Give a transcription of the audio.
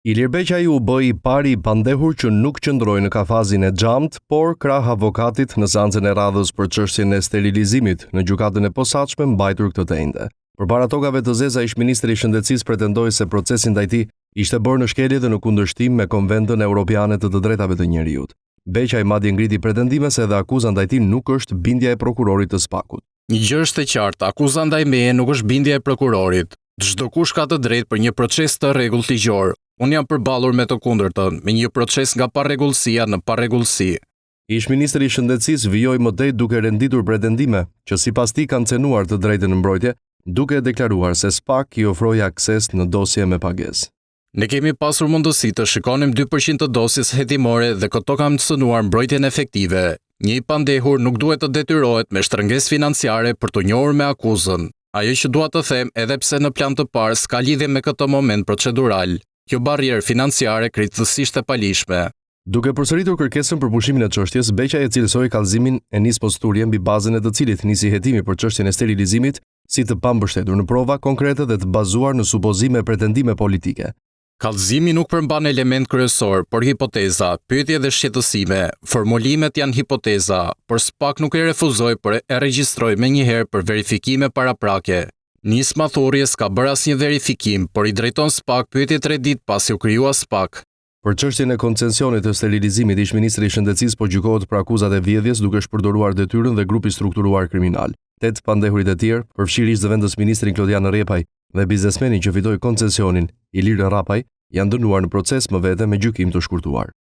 Ilir Beqaj u bë I pari I pandehur që nuk qëndroi në kafazin e xhamt, por krah avokatit në seancën e radhës për çështjen e sterilizimit në gjykatën e posaçme mbajtur këtë të ende. Përpara tokave të zeza, ish-ministri I Shëndetësisë pretendoi se procesi ndaj tij ishte bërë në shkelje dhe në kundërshtim me Konventën Evropiane të Drejtave të Njerëzit. Beqaj madje ngriti pretendime se edhe akuza ndaj tij nuk është bindja e prokurorit të SPAK-ut. Një gjë është e qartë, akuza ndaj meje nuk është bindja e prokurorit. Çdo kush ka të drejtë për një proces të rregullt ligjor. Unë jam përballur me të kundërtën, me një proces nga parregullësia në parregullësi. Ish-ministri I Shëndetësisë vijoi më tej duke renditur pretendime që sipas tij kanë cenuar të drejtën në mbrojtje, duke deklaruar se SPAK I ofroi akses në dosje me pagesë. Ne kemi pasur mundësi të shikonim 2% të dosjes hetimore dhe këto kanë cënuar mbrojtjen efektive. Një I pandehur nuk duhet të detyrohet me shtrëngesë financiare për të njohur me akuzën. Ajo që dua të them, edhe pse në plan të parë s'ka lidhje me këtë moment procedural, kjo barrierë financiare krejtësisht e palishme. Duke përsëritur kërkesën për pushimin e çështjes, Beqaj e cilësoi kallëzimin e nis posturje mbi bazën e të cilit nisi hetimi për çështjen e sterilizimit si të pambështetur në prova konkrete dhe të bazuar në supozime e pretendime politike. Kallëzimi nuk përmban element kryesor, por hipoteza, pyetje dhe shqetësime. Formulimet janë hipoteza, por SPAK nuk e refuzoi, por e regjistroi menjëherë për verifikime paraprake. Nis Mathurje s'ka bërë asnjë verifikim, por I drejton SPAK pyetje 3 ditë pasi u krijua SPAK. Për çështjen e koncesionit të sterilizimit, ish-ministri I Shëndetësisë po gjykohet për akuzat e vjedhjes duke shpërdoruar detyrën dhe grupi strukturuar kriminal. 8 pandehurit e tjerë, përfshirësisht zëvendës ministrin Klodian Repaj dhe biznesmenin që fitoi koncesionin, Ilir Rapaj, janë dënuar në proces më vete me gjykim të shkurtuar.